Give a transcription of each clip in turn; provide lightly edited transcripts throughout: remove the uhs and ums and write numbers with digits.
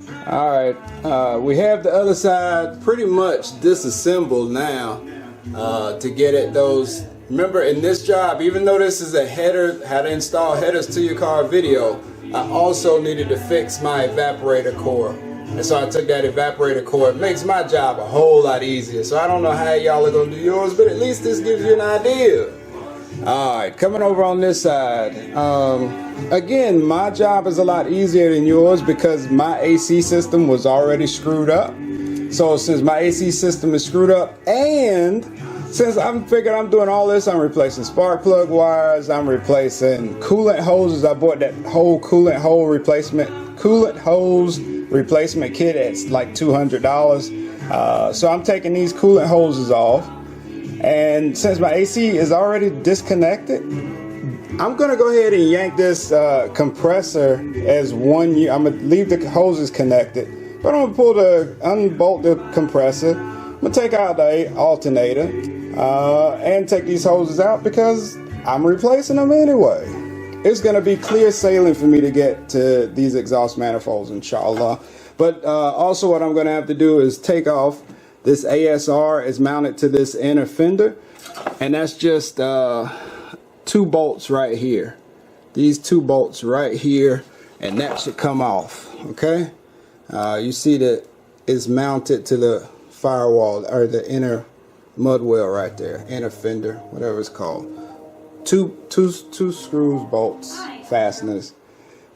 Alright, we have the other side pretty much disassembled now to get at those. Remember, in this job, even though this is a header, how to install headers to your car video, I also needed to fix my evaporator core. And so I took that evaporator core. It makes my job a whole lot easier. So I don't know how y'all are going to do yours, but at least this gives you an idea. Alright, coming over on this side. Again, my job is a lot easier than yours because my AC system was already screwed up. So since my AC system is screwed up, and since I'm figured I'm doing all this, I'm replacing spark plug wires, I'm replacing coolant hoses. I bought that whole coolant hose replacement kit at like $200. So I'm taking these coolant hoses off. And since my AC is already disconnected, I'm gonna go ahead and yank this compressor as one unit. I'm gonna leave the hoses connected, but I'm gonna unbolt the compressor. I'm gonna take out the alternator and take these hoses out because I'm replacing them anyway. It's gonna be clear sailing for me to get to these exhaust manifolds, inshallah. But also what I'm gonna have to do is take off this ASR is mounted to this inner fender, and that's just 2 bolts right here. These 2 bolts right here, and that should come off. Okay, you see that it's mounted to the firewall or the inner mud well right there, inner fender, whatever it's called. Two screws, bolts, fasteners,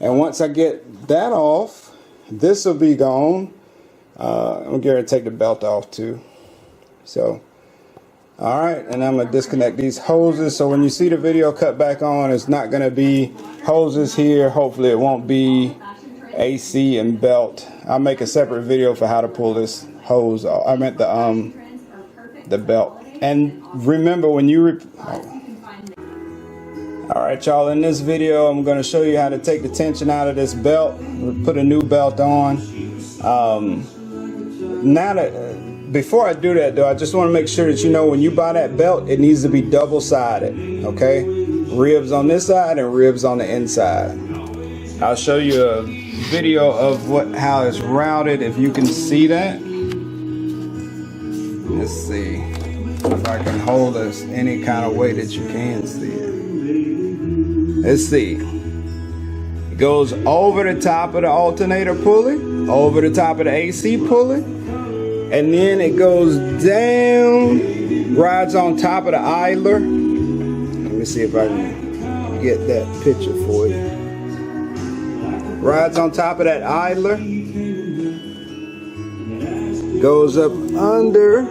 and once I get that off, this will be gone. I'm going to take the belt off too. So, alright, and I'm going to disconnect these hoses. So when you see the video cut back on, it's not going to be hoses here. Hopefully it won't be AC and belt. I'll make a separate video for how to pull this hose off. I meant the belt. And remember when you Alright y'all, in this video I'm going to show you how to take the tension out of this belt. Put a new belt on. Before I do that though, I just want to make sure that you know when you buy that belt, it needs to be double-sided, okay? Ribs on this side and ribs on the inside. I'll show you a video of how it's routed, if you can see that. Let's see if I can hold this any kind of way that you can see it. Let's see. It goes over the top of the alternator pulley, over the top of the AC pulley, and then it goes down, rides on top of the idler. Let me see if I can get that picture for you. Rides on top of that idler, goes up under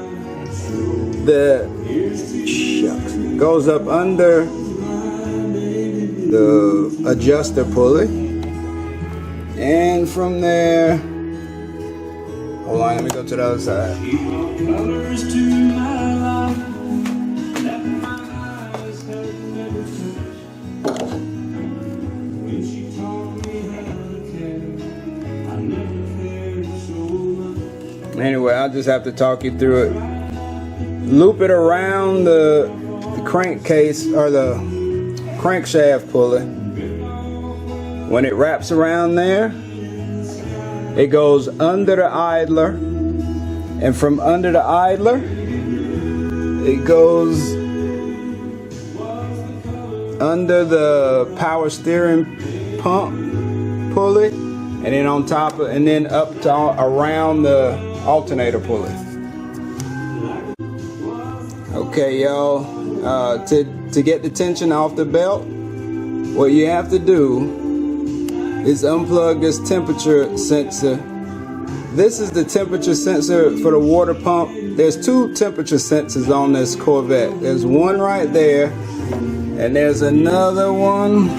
the adjuster pulley, and from there, hold on, let me go to the other side. Anyway, I'll just have to talk you through it. Loop it around the crankcase or the crankshaft pulley. When it wraps around there, it goes under the idler, and from under the idler it goes under the power steering pump pulley, and then on top of, and then up to around the alternator pulley. Okay y'all, to get the tension off the belt, what you have to do is unplug this temperature sensor. This is the temperature sensor for the water pump. There's 2 temperature sensors on this Corvette. There's one right there, and there's another one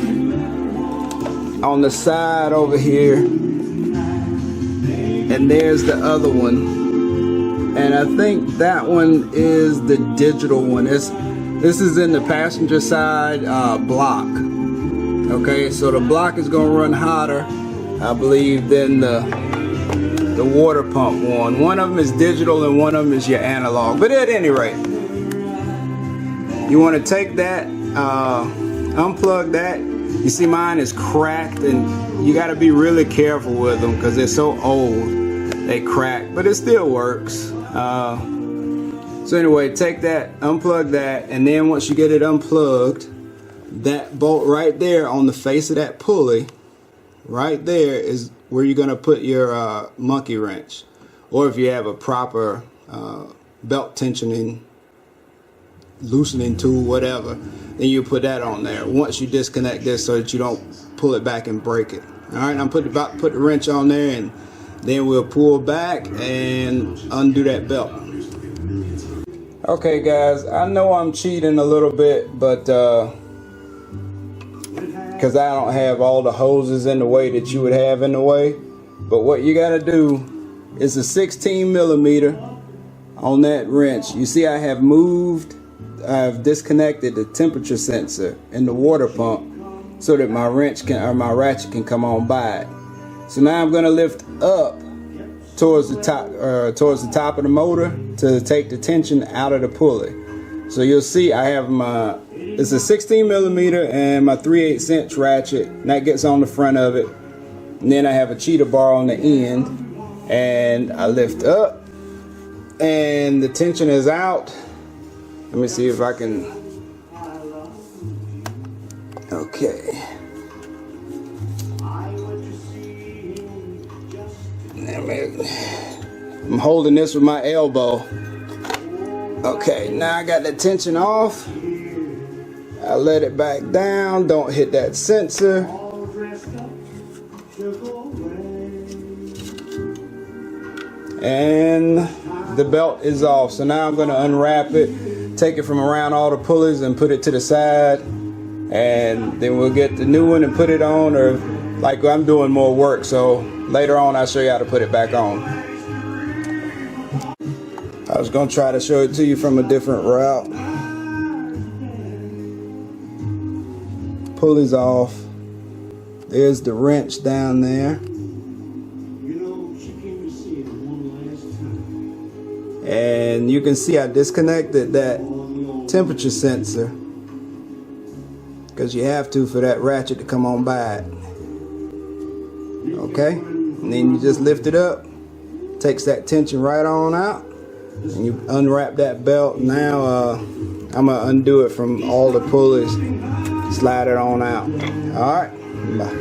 on the side over here, and there's the other one. And I think that one is the digital one. This is in the passenger side block. Okay, so the block is going to run hotter, I believe, than the water pump one. One of them is digital and one of them is your analog. But at any rate, you want to take that, unplug that, You see mine is cracked, and you got to be really careful with them because they're so old. They crack, but it still works. So anyway, take that, unplug that, and then once you get it unplugged, that bolt right there on the face of that pulley, right there is where you're going to put your monkey wrench. Or if you have a proper belt tensioning, loosening tool, whatever, then you put that on there once you disconnect this so that you don't pull it back and break it. Alright, I'm about to put the wrench on there, and then we'll pull back and undo that belt. Okay guys, I know I'm cheating a little bit, but because I don't have all the hoses in the way that you would have in the way. But what you got to do is a 16 millimeter on that wrench. You see I've disconnected the temperature sensor in the water pump so that my wrench can, or my ratchet can come on by it. So now I'm going to lift up towards the top of the motor to take the tension out of the pulley. So you'll see I have it's a 16 millimeter and my 3/8 inch ratchet, and that gets on the front of it. And then I have a cheetah bar on the end, and I lift up and the tension is out. Let me see if I can. Okay. I'm holding this with my elbow. Okay, now I got the tension off. I let it back down. Don't hit that sensor. And the belt is off. So now I'm going to unwrap it, take it from around all the pulleys and put it to the side. And then we'll get the new one and put it on, or like I'm doing more work. So later on I'll show you how to put it back on. I was going to try to show it to you from a different route. Pulleys off. There's the wrench down there. And you can see I disconnected that temperature sensor because you have to for that ratchet to come on by it. Okay, and then you just lift it up, takes that tension right on out, and you unwrap that belt. Now I'm gonna undo it from all the pulleys, slide it on out. All right, bye.